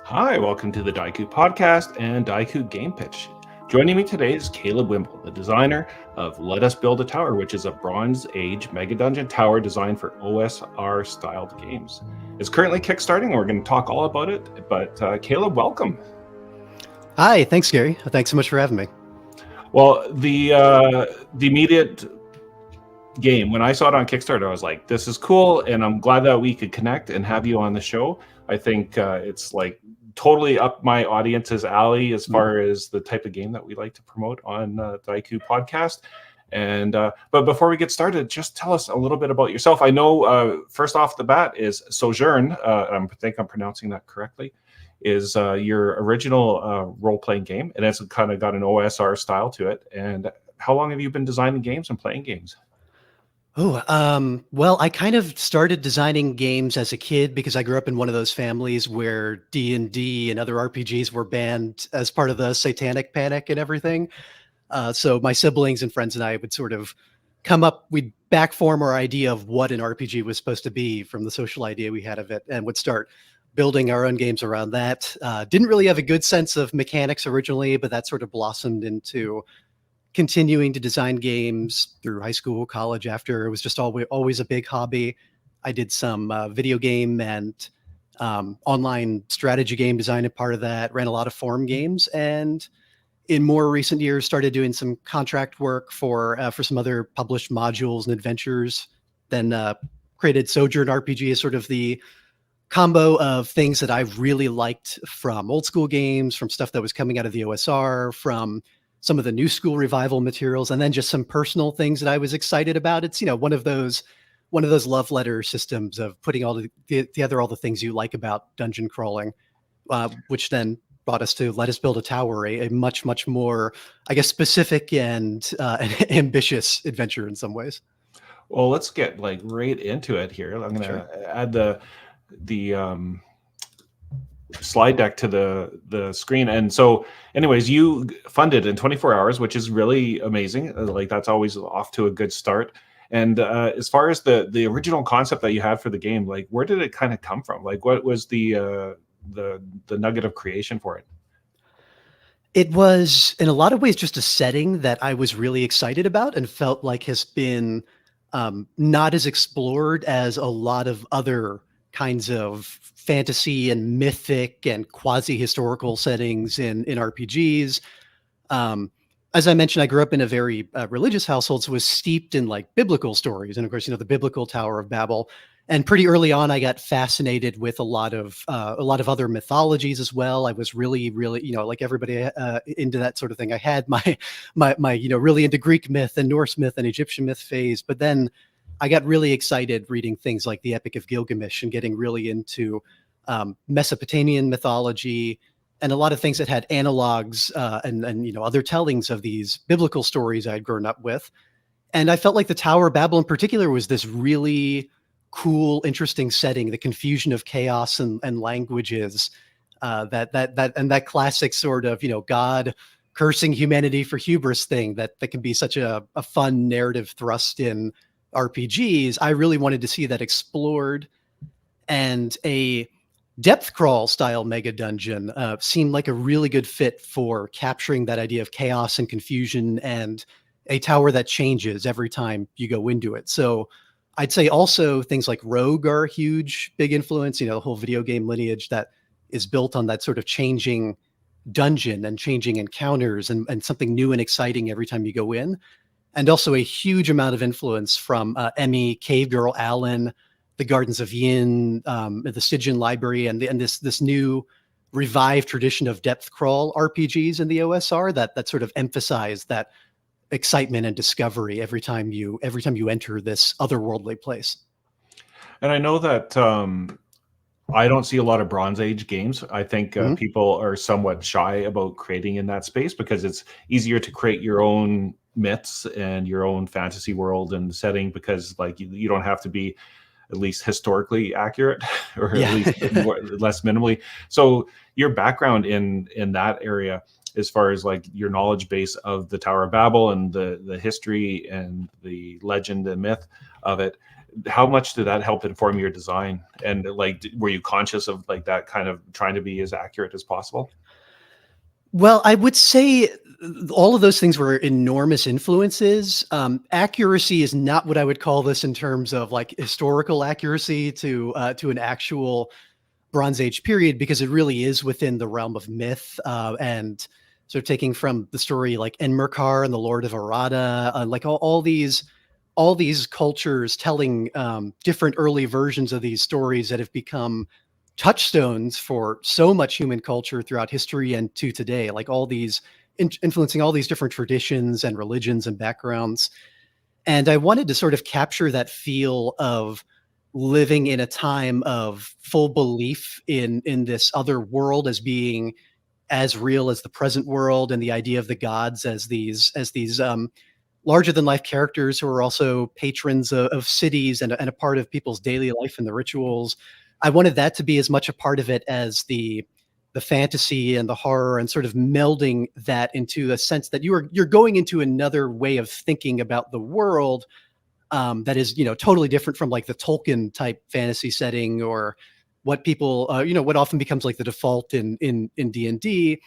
Hi, welcome to the Daiku podcast and Daiku Game Pitch. Joining me today is Caleb Wimble, the designer of Let Us Build a Tower, which is a Bronze Age megadungeon tower designed for OSR-styled games. It's currently kickstarting. We're going to talk all about it, but Caleb, welcome. Hi, thanks, Gary. Thanks so much for having me. Well, the immediate game, when I saw it on Kickstarter, I was like, this is cool, and I'm glad that we could connect and have you on the show. I think it's like totally up my audience's alley as far as the type of game that we like to promote on the Daiku podcast. And but before we get started, just tell us a little bit about yourself. I know first off the bat is Sojourn, I think I'm pronouncing that correctly, is your original role-playing game, and it's kind of got an OSR style to it. And how long have you been designing games and playing games? Well, I kind of started designing games as a kid because I grew up in one of those families where D&D and other RPGs were banned as part of the satanic panic and everything. So my siblings and friends and I would sort of we'd backform our idea of what an RPG was supposed to be from the social idea we had of it, and would start building our own games around that. Didn't really have a good sense of mechanics originally, but that sort of blossomed into continuing to design games through high school, college after. It was just always a big hobby. I did some video game and online strategy game design as part of that, ran a lot of forum games, and in more recent years started doing some contract work for some other published modules and adventures. Then created Sojourn RPG as sort of the combo of things that I've really liked from old school games, from stuff that was coming out of the OSR, from some of the new school revival materials, and then just some personal things that I was excited about. It's, one of those love letter systems of putting all together all the things you like about dungeon crawling, which then brought us to Let Us Build a Tower, a much, much more, I guess, specific and ambitious adventure in some ways. Well, let's get right into it here. I'm going to add the slide deck to the screen. And so anyways, you funded in 24 hours, which is really amazing. That's always off to a good start. And as far as the original concept that you had for the game, where did it kind of come from? What was the nugget of creation for it? It was in a lot of ways just a setting that I was really excited about and felt like has been not as explored as a lot of other kinds of fantasy and mythic and quasi-historical settings in RPGs. As I mentioned, I grew up in a very religious household, so was steeped in biblical stories. And of course, the biblical Tower of Babel. And pretty early on, I got fascinated with a lot of other mythologies as well. I was really, like everybody into that sort of thing. I had my really into Greek myth and Norse myth and Egyptian myth phase. But then I got really excited reading things like the Epic of Gilgamesh and getting really into Mesopotamian mythology and a lot of things that had analogs and other tellings of these biblical stories I'd grown up with. And I felt like the Tower of Babel in particular was this really cool, interesting setting, the confusion of chaos and languages, that classic sort of, God cursing humanity for hubris thing that can be such a fun narrative thrust in RPGs. I really wanted to see that explored, and a depth crawl style mega dungeon seemed like a really good fit for capturing that idea of chaos and confusion and a tower that changes every time you go into it. So I'd say also things like Rogue are a huge, big influence, the whole video game lineage that is built on that sort of changing dungeon and changing encounters and something new and exciting every time you go in. And also a huge amount of influence from Emmy, Cave Girl Allen, the Gardens of Yin, the Stygian Library, and this new revived tradition of depth crawl RPGs in the OSR that sort of emphasize that excitement and discovery every time you enter this otherworldly place. And I know that I don't see a lot of Bronze Age games. I think people are somewhat shy about creating in that space because it's easier to create your own myths and your own fantasy world and setting, because you don't have to be at least historically accurate or at least less minimally. So your background in that area, as far as like your knowledge base of the Tower of Babel and the history and the legend and myth of it. How much did that help inform your design? And like, were you conscious of like that kind of trying to be as accurate as possible? Well, I would say all of those things were enormous influences. Accuracy is not what I would call this in terms of like historical accuracy to an actual Bronze Age period, because it really is within the realm of myth, and sort of taking from the story like Enmerkar and the Lord of Arada, like all these cultures telling different early versions of these stories that have become touchstones for so much human culture throughout history and to today, like all these influencing all these different traditions and religions and backgrounds. And I wanted to sort of capture that feel of living in a time of full belief in this other world as being as real as the present world, and the idea of the gods as these larger than life characters who are also patrons of cities and a part of people's daily life and the rituals. I wanted that to be as much a part of it as the fantasy and the horror, and sort of melding that into a sense that you're going into another way of thinking about the world, that is, totally different from like the Tolkien type fantasy setting, or what people, what often becomes like the default in D&D.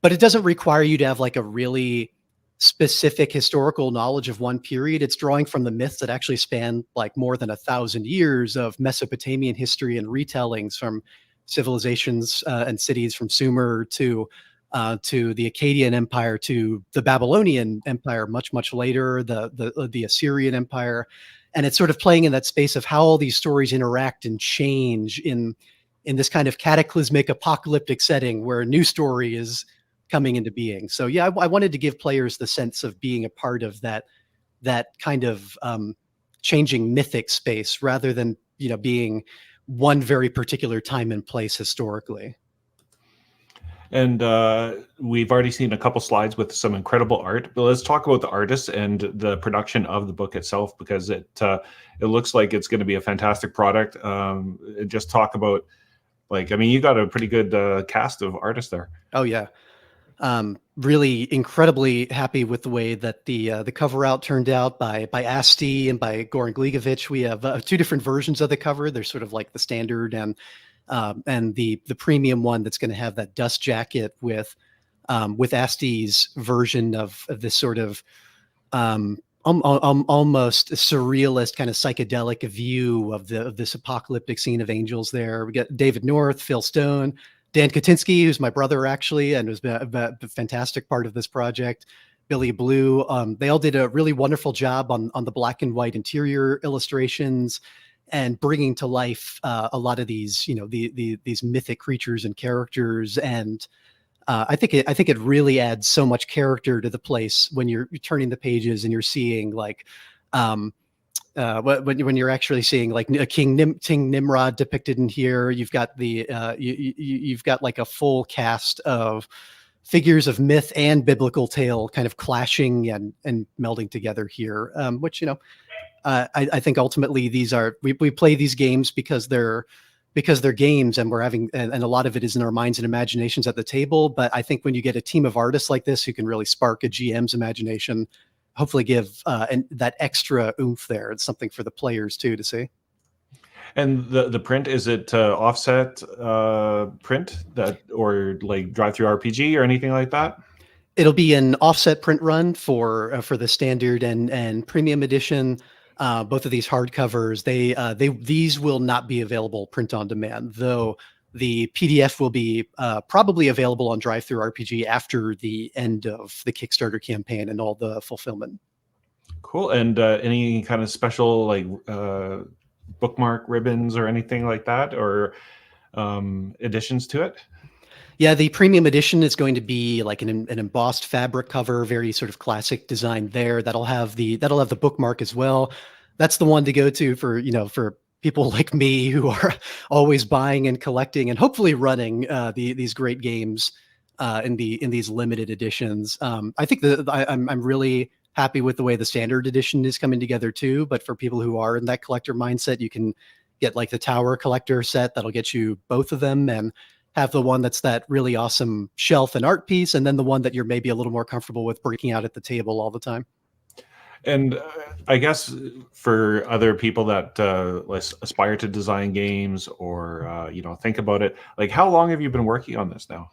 But it doesn't require you to have like a really specific historical knowledge of one period. It's drawing from the myths that actually span like more than 1,000 years of Mesopotamian history and retellings from civilizations and cities from Sumer to the Akkadian Empire, to the Babylonian Empire much later, the Assyrian Empire. And it's sort of playing in that space of how all these stories interact and change in this kind of cataclysmic apocalyptic setting where a new story is coming into being. So yeah, I wanted to give players the sense of being a part of that kind of changing mythic space, rather than being one very particular time and place historically. And we've already seen a couple slides with some incredible art, but let's talk about the artists and the production of the book itself, because it looks like it's going to be a fantastic product. Just talk about, like, I mean, you got a pretty good cast of artists there. Oh yeah. Really incredibly happy with the way that the cover out turned out by Asti and by Goran Gligovic. We have two different versions of the cover. There's sort of like the standard and the premium one that's going to have that dust jacket with Asti's version of this sort of almost surrealist kind of psychedelic view of this apocalyptic scene of angels. There we got David North, Phil Stone, Dan Katinsky, who's my brother actually, and was a fantastic part of this project. Billy Blue. They all did a really wonderful job on the black and white interior illustrations, and bringing to life a lot of these, these mythic creatures and characters. And I think it really adds so much character to the place when you're turning the pages and you're seeing like when you're actually seeing like a King Nimrod depicted in here. You've got you've got like a full cast of figures of myth and biblical tale kind of clashing and melding together here, which I think ultimately we play these games because they're games, and we're having and a lot of it is in our minds and imaginations at the table. But I think when you get a team of artists like this who can really spark a GM's imagination, hopefully give that extra oomph there. It's something for the players too to see. And the print, is it offset print that, or like drive through RPG or anything like that? It'll be an offset print run for the standard and premium edition. Both of these hardcovers, these will not be available print on demand, though the PDF will be probably available on Drive Through RPG after the end of the Kickstarter campaign and all the fulfillment. Cool. And any kind of special like bookmark ribbons or anything like that, or additions to it? Yeah, the premium edition is going to be like an embossed fabric cover, very sort of classic design there. That'll have the bookmark as well. That's the one to go to for people like me who are always buying and collecting and hopefully running these great games in these limited editions. I think I'm really happy with the way the standard edition is coming together too. But for people who are in that collector mindset, you can get like the Tower collector set that'll get you both of them. And have the one that's that really awesome shelf and art piece, and then the one that you're maybe a little more comfortable with breaking out at the table all the time. And I guess for other people that aspire to design games or think about it, like how long have you been working on this now?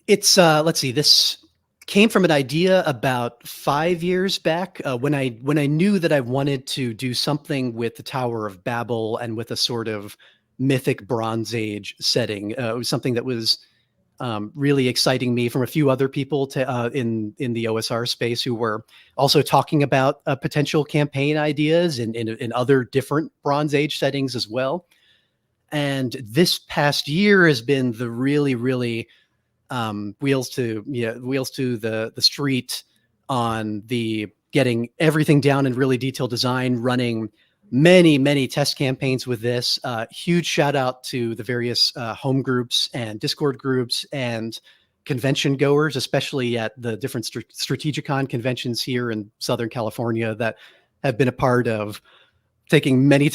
It's let's see, this came from an idea about 5 years back, when I knew that I wanted to do something with the Tower of Babel and with a sort of Mythic Bronze Age setting. It was something that was really exciting me from a few other people in the OSR space who were also talking about potential campaign ideas in other different Bronze Age settings as well. And this past year has been the really wheels to the street on the getting everything down in really detailed design, running many test campaigns with this. Huge shout out to the various home groups and Discord groups and convention goers, especially at the different Strategicon conventions here in Southern California that have been a part of taking many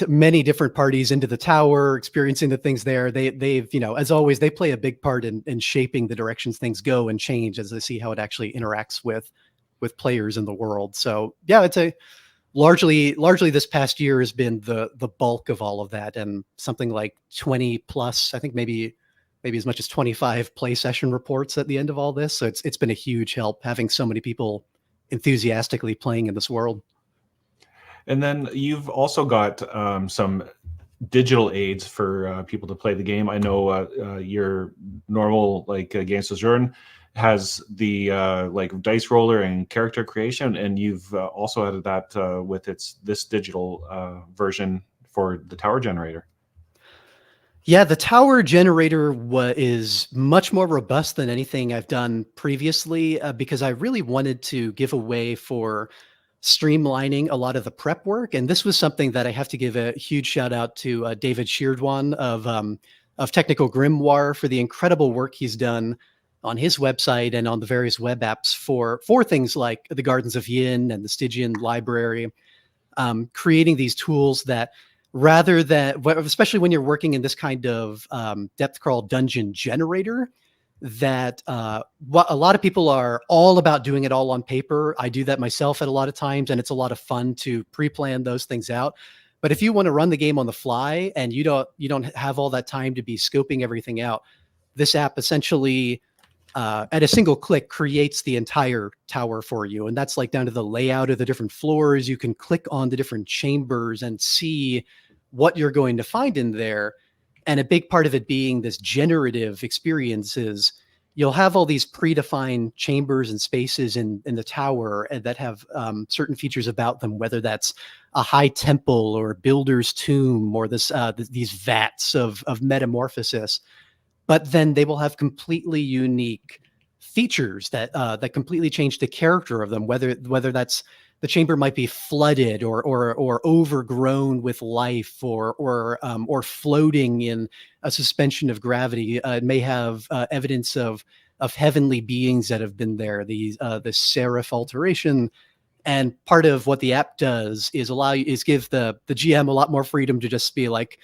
different parties into the tower, experiencing the things there. They've, as always, they play a big part in shaping the directions things go and change as they see how it actually interacts with players in the world. So yeah, I'd say largely this past year has been the bulk of all of that, and something like 20 plus, I think maybe as much as 25 play session reports at the end of all this. So it's been a huge help having so many people enthusiastically playing in this world. And then you've also got some digital aids for people to play the game. I know your normal Games with Journe has the dice roller and character creation, and you've also added that with this digital version for the tower generator. Yeah, the tower generator is much more robust than anything I've done previously, because I really wanted to give a way for streamlining a lot of the prep work. And this was something that I have to give a huge shout out to David Sheardwan of Technical Grimoire for the incredible work he's done on his website and on the various web apps for things like the Gardens of Yin and the Stygian Library, creating these tools that, rather than, especially when you're working in this kind of depth crawl dungeon generator, that what a lot of people are all about doing it all on paper. I do that myself at a lot of times, and it's a lot of fun to pre-plan those things out. But if you want to run the game on the fly and you don't have all that time to be scoping everything out, this app essentially at a single click creates the entire tower for you. And that's like down to the layout of the different floors. You can click on the different chambers and see what you're going to find in there. And a big part of it being this generative experience is you'll have all these predefined chambers and spaces in the tower that have certain features about them, whether that's a high temple or a builder's tomb or these vats of metamorphosis. But then they will have completely unique features that completely change the character of them, whether that's the chamber might be flooded or overgrown with life or floating in a suspension of gravity. It may have evidence of heavenly beings that have been there, the seraph alteration. And part of what the app does is give the GM a lot more freedom to just be like,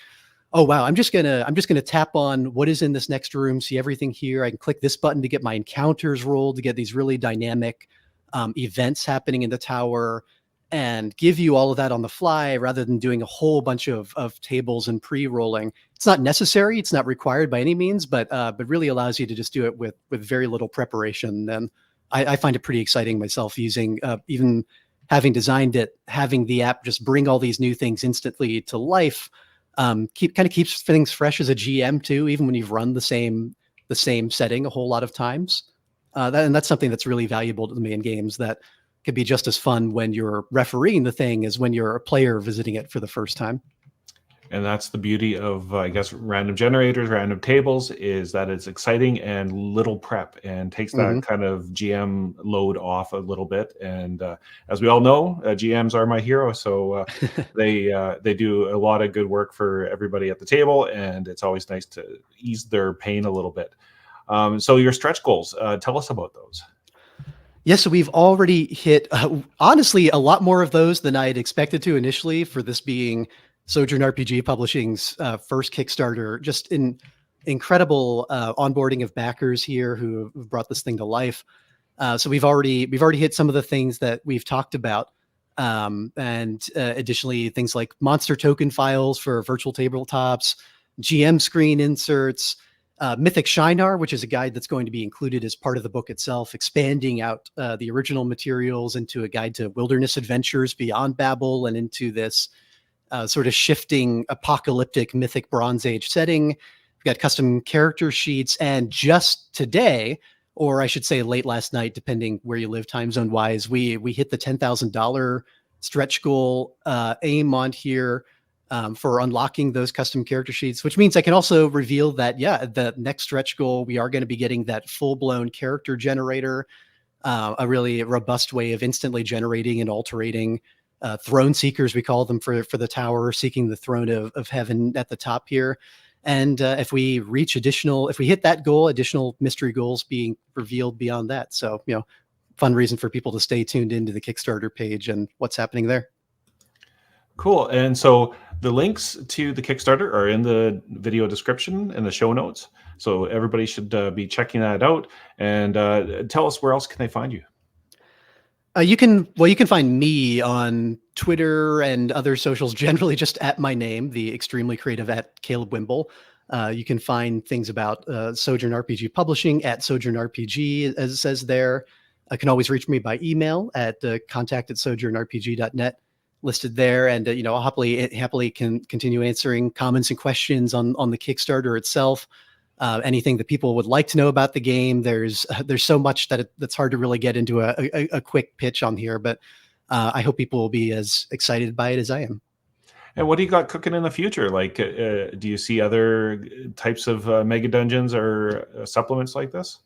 oh wow, I'm just gonna tap on what is in this next room, see everything here. I can click this button to get my encounters rolled, to get these really dynamic events happening in the tower, and give you all of that on the fly rather than doing a whole bunch of tables and pre-rolling. It's not necessary, it's not required by any means, but really allows you to just do it with very little preparation. And I find it pretty exciting myself, using even having designed it, having the app just bring all these new things instantly to life. Keeps things fresh as a GM too, even when you've run the same setting a whole lot of times. And that's something that's really valuable to me in games, that could be just as fun when you're refereeing the thing as when you're a player visiting it for the first time. And that's the beauty of, I guess, random generators, random tables, is that it's exciting and little prep and takes that kind of GM load off a little bit. And as we all know, GMs are my hero. So they do a lot of good work for everybody at the table. And it's always nice to ease their pain a little bit. So your stretch goals, tell us about those. Yeah, so we've already hit, honestly, a lot more of those than I had expected to initially, for this being Sojourn RPG Publishing's first Kickstarter. Just in incredible onboarding of backers here who have brought this thing to life. So we've already hit some of the things that we've talked about. And additionally, things like monster token files for virtual tabletops, GM screen inserts, Mythic Shinar, which is a guide that's going to be included as part of the book itself, expanding out the original materials into a guide to wilderness adventures beyond Babel and into this sort of shifting apocalyptic Mythic Bronze Age setting. We've got custom character sheets, and just today, or I should say late last night, depending where you live time zone wise, we hit the $10,000 stretch goal aim on here for unlocking those custom character sheets, which means I can also reveal that, yeah, the next stretch goal, we are going to be getting that full-blown character generator, a really robust way of instantly generating and altering throne seekers, we call them, for the tower, seeking the throne of heaven at the top here. And if we hit that goal, additional mystery goals being revealed beyond that. So, fun reason for people to stay tuned into the Kickstarter page and what's happening there. Cool. And so the links to the Kickstarter are in the video description and the show notes. So everybody should be checking that out. And tell us, where else can they find you? You can find me on Twitter and other socials, generally just at my name, the extremely creative at Caleb Wimble. You can find things about Sojourn RPG Publishing at Sojourn RPG, as it says there. I can always reach me by email at contact@sojournrpg.net, listed there. And I'll happily can continue answering comments and questions on the Kickstarter itself. Anything that people would like to know about the game. There's so much that's hard to really get into a quick pitch on here, but I hope people will be as excited by it as I am. And what do you got cooking in the future? Like, do you see other types of mega dungeons or supplements like this?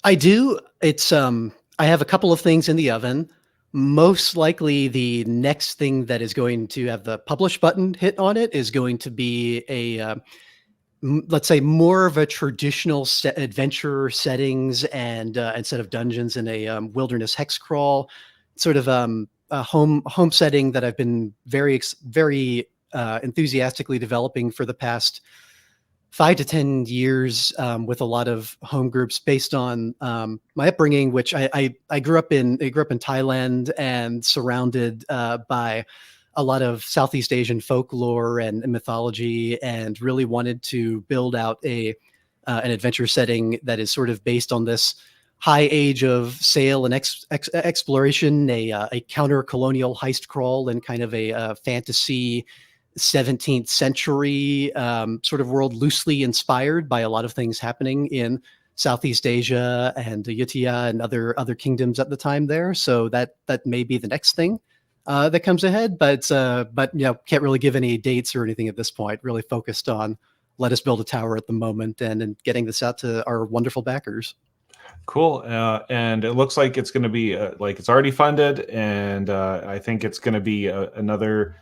I do. It's I have a couple of things in the oven. Most likely the next thing that is going to have the publish button hit on it is going to be a let's say more of a traditional adventure settings and instead of dungeons in a wilderness hex crawl, sort of a home setting that I've been very enthusiastically developing for the past 5 to 10 years with a lot of home groups based on my upbringing, which I grew up in Thailand and surrounded by a lot of Southeast Asian folklore and mythology, and really wanted to build out an adventure setting that is sort of based on this high age of sail and exploration, a counter-colonial heist crawl, and kind of a fantasy 17th century sort of world, loosely inspired by a lot of things happening in Southeast Asia and Ayutthaya and other kingdoms at the time there. So that may be the next thing that comes ahead, but can't really give any dates or anything at this point. Really focused on let us build a tower at the moment and getting this out to our wonderful backers. Cool. And it looks like it's going to be it's already funded, and I think it's going to be another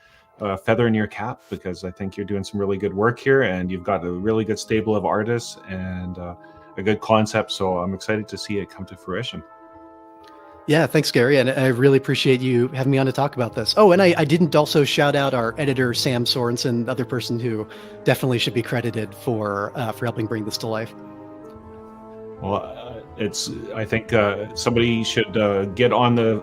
feather in your cap, because I think you're doing some really good work here, and you've got a really good stable of artists and a good concept. So I'm excited to see it come to fruition. Yeah, thanks, Gary. And I really appreciate you having me on to talk about this. Oh, and I didn't also shout out our editor, Sam Sorensen, the other person who definitely should be credited for helping bring this to life. Well, I think somebody should get on the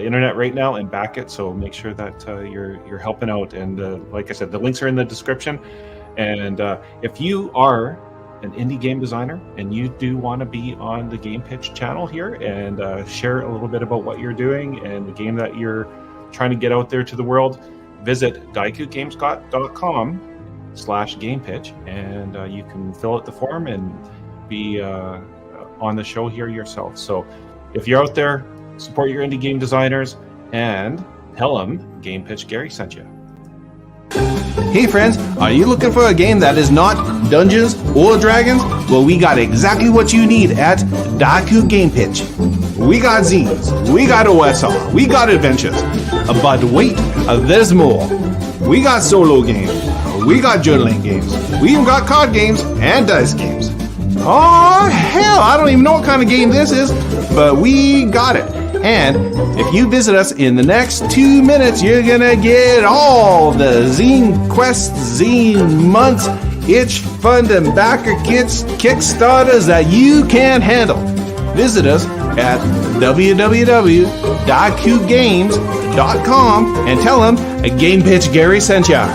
internet right now and back it. So make sure that you're helping out. And like I said, the links are in the description. And if you are an indie game designer and you do want to be on the Game Pitch channel here and share a little bit about what you're doing and the game that you're trying to get out there to the world, visit daikugamescom.com/gamepitch, and you can fill out the form and be on the show here yourself. So if you're out there, support your indie game designers and tell them Game Pitch Gary sent you. Hey friends, are you looking for a game that is not Dungeons or Dragons? Well, we got exactly what you need at Daiku Game Pitch. We got zines, we got OSR, we got adventures. But wait, there's more. We got solo games, we got journaling games, we even got card games and dice games. Oh hell, I don't even know what kind of game this is, but we got it. And if you visit us in the next 2 minutes, you're gonna get all the zine quests, zine months, itch fund and backer kits Kickstarters that you can't handle. Visit us at www.dakugames.com and tell them a Game Pitch Gary sent ya.